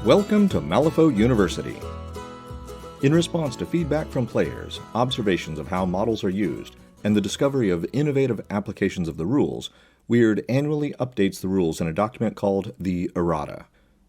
Welcome to Malifaux University. In response to feedback from players, observations of how models are used, and the discovery of innovative applications of the rules, Wyrd annually updates the rules in a document called the Errata.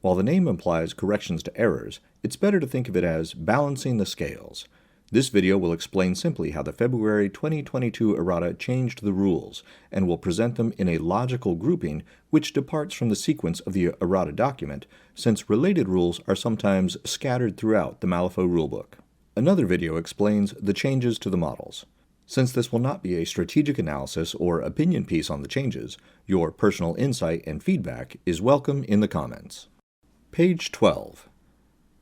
While the name implies corrections to errors, it's better to think of it as balancing the scales. This video will explain simply how the February 2022 Errata changed the rules, and will present them in a logical grouping which departs from the sequence of the Errata document, since related rules are sometimes scattered throughout the Malifaux rulebook. Another video explains the changes to the models. Since this will not be a strategic analysis or opinion piece on the changes, your personal insight and feedback is welcome in the comments. Page 12.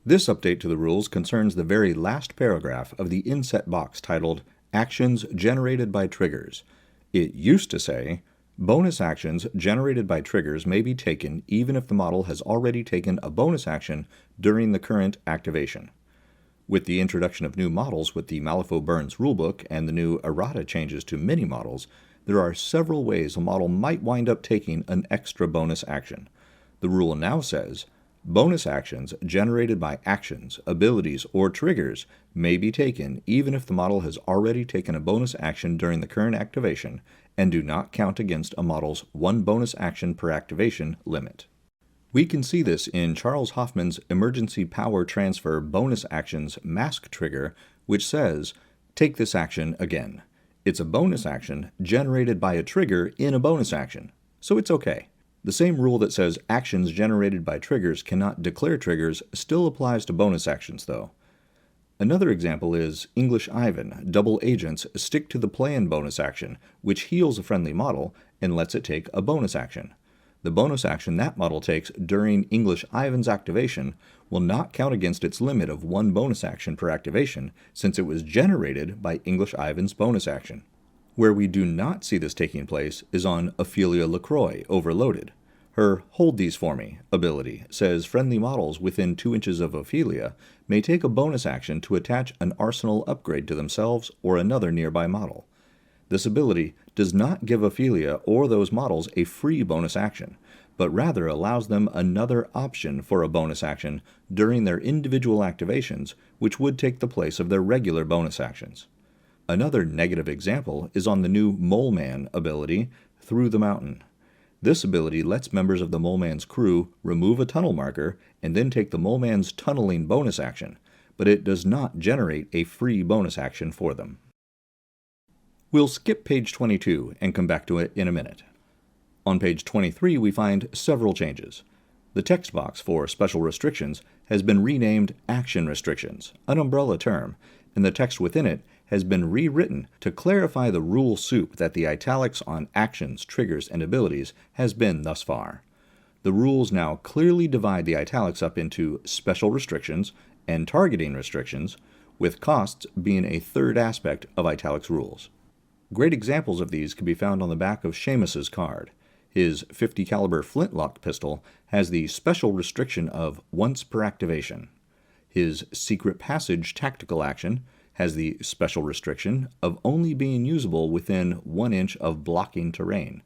This update to the rules concerns the very last paragraph of the inset box titled Actions Generated by Triggers. It used to say, bonus actions generated by triggers may be taken even if the model has already taken a bonus action during the current activation. With the introduction of new models with the Malifaux Burns rulebook and the new Errata changes to mini-models, there are several ways a model might wind up taking an extra bonus action. The rule now says, bonus actions generated by actions, abilities, or triggers may be taken even if the model has already taken a bonus action during the current activation and do not count against a model's one bonus action per activation limit. We can see this in Charles Hoffman's Emergency Power Transfer Bonus Actions Mask trigger, which says, take this action again. It's a bonus action generated by a trigger in a bonus action, so it's okay. The same rule that says actions generated by triggers cannot declare triggers still applies to bonus actions, though. Another example is English Ivan, double agents stick to the plan bonus action, which heals a friendly model and lets it take a bonus action. The bonus action that model takes during English Ivan's activation will not count against its limit of one bonus action per activation, since it was generated by English Ivan's bonus action. Where we do not see this taking place is on Ophelia LaCroix Overloaded. Her Hold These For Me ability says friendly models within 2 inches of Ophelia may take a bonus action to attach an arsenal upgrade to themselves or another nearby model. This ability does not give Ophelia or those models a free bonus action, but rather allows them another option for a bonus action during their individual activations, which would take the place of their regular bonus actions. Another negative example is on the new Mole Man ability, Through the Mountain. This ability lets members of the Mole Man's crew remove a tunnel marker and then take the Mole Man's tunneling bonus action, but it does not generate a free bonus action for them. We'll skip page 22 and come back to it in a minute. On page 23 we find several changes. The text box for special restrictions has been renamed Action Restrictions, an umbrella term, and the text within it has been rewritten to clarify the rule soup that the italics on actions, triggers, and abilities has been thus far. The rules now clearly divide the italics up into special restrictions and targeting restrictions, with costs being a third aspect of italics rules. Great examples of these can be found on the back of Seamus's card. His 50 caliber flintlock pistol has the special restriction of once per activation. His secret passage tactical action has the special restriction of only being usable within 1 inch of blocking terrain.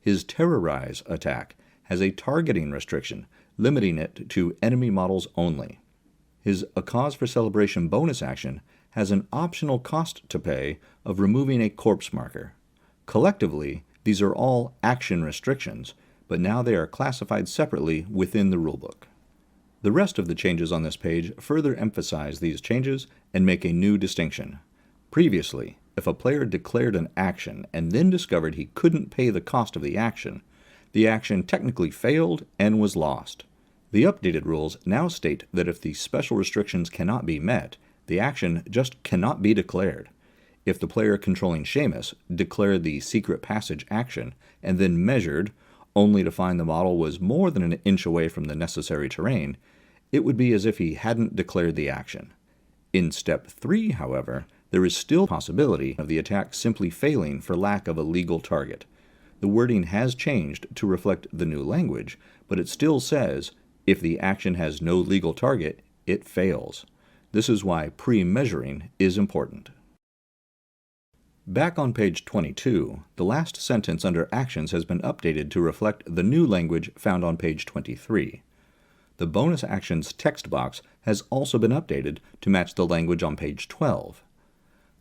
His Terrorize attack has a targeting restriction, limiting it to enemy models only. His A Cause for Celebration bonus action has an optional cost to pay of removing a corpse marker. Collectively, these are all action restrictions, but now they are classified separately within the rulebook. The rest of the changes on this page further emphasize these changes and make a new distinction. Previously, if a player declared an action and then discovered he couldn't pay the cost of the action technically failed and was lost. The updated rules now state that if the special restrictions cannot be met, the action just cannot be declared. If the player controlling Seamus declared the secret passage action and then measured, only to find the model was more than an inch away from the necessary terrain, it would be as if he hadn't declared the action. In step 3, however, there is still possibility of the attack simply failing for lack of a legal target. The wording has changed to reflect the new language, but it still says, if the action has no legal target, it fails. This is why pre-measuring is important. Back on page 22, the last sentence under Actions has been updated to reflect the new language found on page 23. the bonus actions text box has also been updated to match the language on page 12.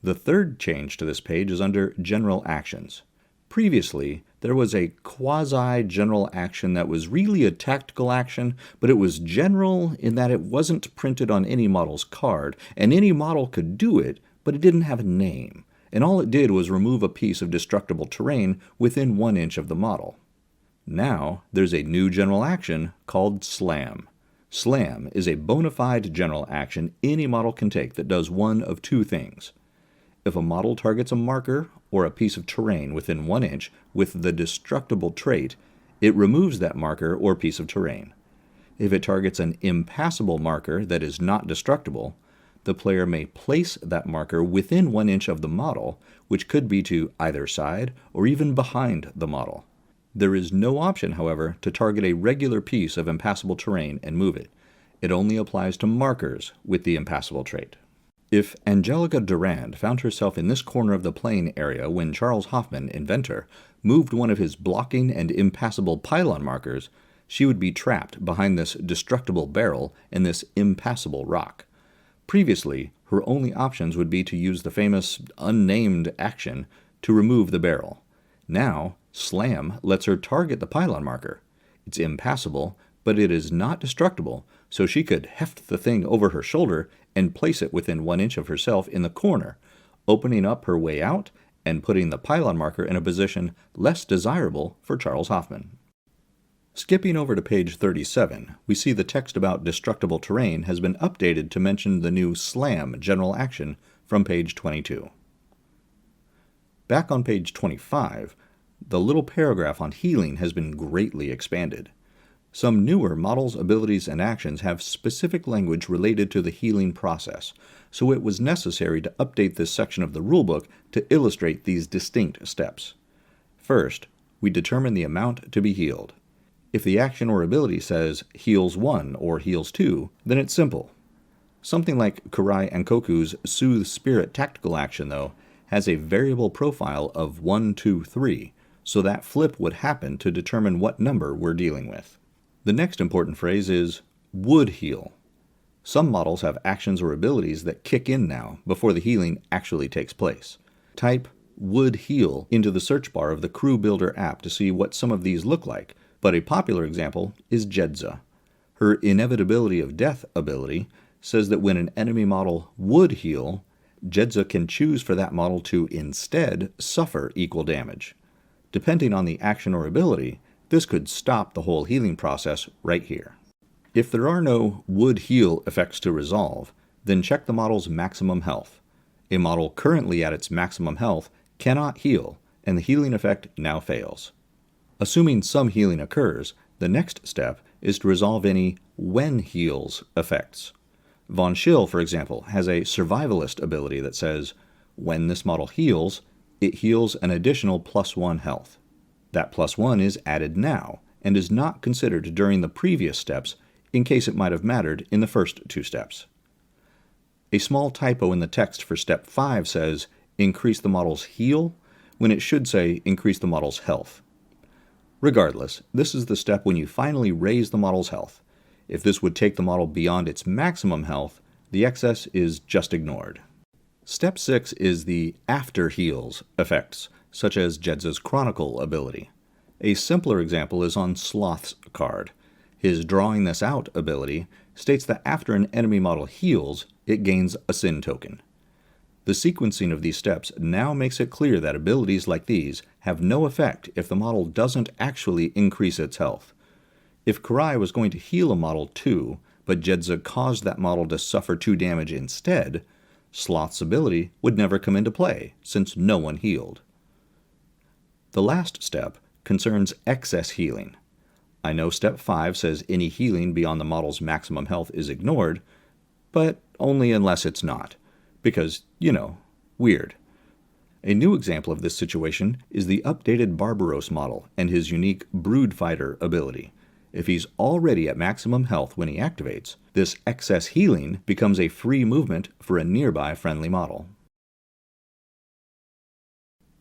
The third change to this page is under General Actions. Previously, there was a quasi-general action that was really a tactical action, but it was general in that it wasn't printed on any model's card, and any model could do it, but it didn't have a name, and all it did was remove a piece of destructible terrain within 1 inch of the model. Now, there's a new general action called Slam. Slam is a bona fide general action any model can take that does one of two things. If a model targets a marker or a piece of terrain within 1 inch with the destructible trait, it removes that marker or piece of terrain. If it targets an impassable marker that is not destructible, the player may place that marker within 1 inch of the model, which could be to either side or even behind the model. There is no option, however, to target a regular piece of impassable terrain and move it. It only applies to markers with the impassable trait. If Angelica Durand found herself in this corner of the playing area when Charles Hoffman, inventor, moved one of his blocking and impassable pylon markers, she would be trapped behind this destructible barrel and this impassable rock. Previously, her only options would be to use the famous unnamed action to remove the barrel. Now, Slam lets her target the pylon marker. It's impassable, but it is not destructible, so she could heft the thing over her shoulder and place it within 1 inch of herself in the corner, opening up her way out and putting the pylon marker in a position less desirable for Charles Hoffman. Skipping over to page 37, we see the text about destructible terrain has been updated to mention the new Slam general action from page 22. Back on page 25, the little paragraph on healing has been greatly expanded. Some newer models, abilities, and actions have specific language related to the healing process, so it was necessary to update this section of the rulebook to illustrate these distinct steps. First, we determine the amount to be healed. If the action or ability says heals 1 or heals 2, then it's simple. Something like Kurai and Koku's Soothe Spirit tactical action, though, has a variable profile of 1, 2, 3, so that flip would happen to determine what number we're dealing with. The next important phrase is would heal. Some models have actions or abilities that kick in now before the healing actually takes place. Type would heal into the search bar of the Crew Builder app to see what some of these look like, but a popular example is Jedza. Her Inevitability of Death ability says that when an enemy model would heal, Jedza can choose for that model to instead suffer equal damage. Depending on the action or ability, this could stop the whole healing process right here. If there are no would heal effects to resolve, then check the model's maximum health. A model currently at its maximum health cannot heal, and the healing effect now fails. Assuming some healing occurs, the next step is to resolve any when heals effects. Von Schill, for example, has a survivalist ability that says, when this model heals, it heals an additional +1 health. That +1 is added now, and is not considered during the previous steps in case it might have mattered in the first 2 steps. A small typo in the text for step 5 says, increase the model's heal, when it should say, increase the model's health. Regardless, this is the step when you finally raise the model's health. If this would take the model beyond its maximum health, the excess is just ignored. Step 6 is the after heals effects, such as Jedza's Chronicle ability. A simpler example is on Sloth's card. His Drawing This Out ability states that after an enemy model heals, it gains a sin token. The sequencing of these steps now makes it clear that abilities like these have no effect if the model doesn't actually increase its health. If Kurai was going to heal a model 2, but Jedza caused that model to suffer 2 damage instead, Sloth's ability would never come into play, since no one healed. The last step concerns excess healing. I know step 5 says any healing beyond the model's maximum health is ignored, but only unless it's not. Because, weird. A new example of this situation is the updated Barbaros model and his unique Broodfighter ability. If he's already at maximum health when he activates, this excess healing becomes a free movement for a nearby friendly model.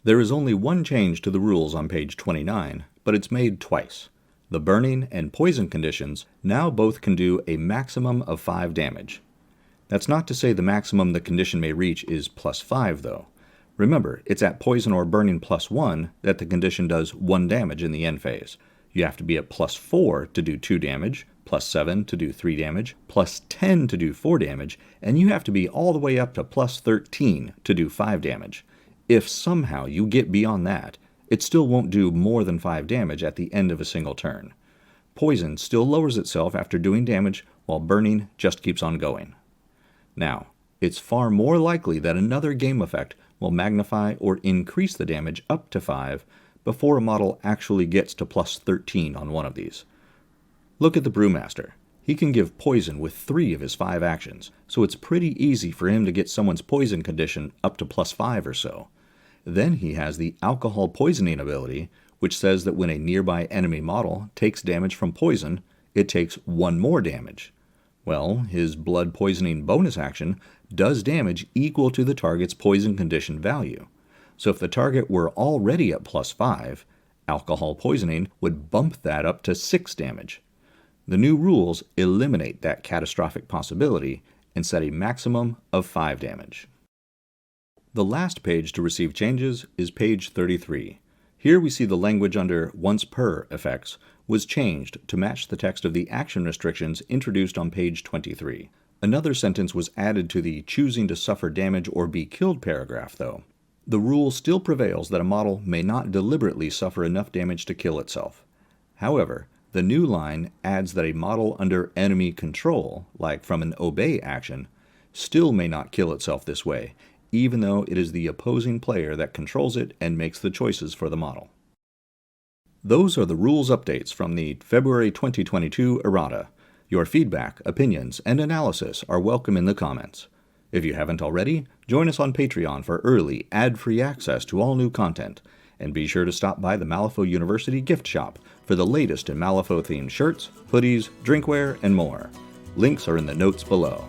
There is only one change to the rules on page 29, but it's made twice. The burning and poison conditions now both can do a maximum of 5 damage. That's not to say the maximum the condition may reach is +5 though. Remember, it's at poison or burning +1 that the condition does 1 damage in the end phase. You have to be at +4 to do 2 damage, +7 to do 3 damage, +10 to do 4 damage, and you have to be all the way up to +13 to do 5 damage. If somehow you get beyond that, it still won't do more than 5 damage at the end of a single turn. Poison still lowers itself after doing damage, while burning just keeps on going. Now, it's far more likely that another game effect will magnify or increase the damage up to 5 before a model actually gets to +13 on one of these. Look at the Brewmaster. He can give poison with 3 of his 5 actions, so it's pretty easy for him to get someone's poison condition up to +5 or so. Then he has the alcohol poisoning ability, which says that when a nearby enemy model takes damage from poison, it takes 1 more damage. Well, his blood poisoning bonus action does damage equal to the target's poison condition value. So if the target were already at +5, alcohol poisoning would bump that up to 6 damage. The new rules eliminate that catastrophic possibility and set a maximum of 5 damage. The last page to receive changes is page 33. Here we see the language under once per effects was changed to match the text of the action restrictions introduced on page 23. Another sentence was added to the choosing to suffer damage or be killed paragraph, though. The rule still prevails that a model may not deliberately suffer enough damage to kill itself. However, the new line adds that a model under enemy control, like from an obey action, still may not kill itself this way, even though it is the opposing player that controls it and makes the choices for the model. Those are the rules updates from the February 2022 Errata. Your feedback, opinions, and analysis are welcome in the comments. If you haven't already, join us on Patreon for early, ad-free access to all new content, and be sure to stop by the Malifaux University gift shop for the latest in Malifaux-themed shirts, hoodies, drinkware, and more. Links are in the notes below.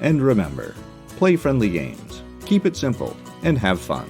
And remember, play friendly games, keep it simple, and have fun.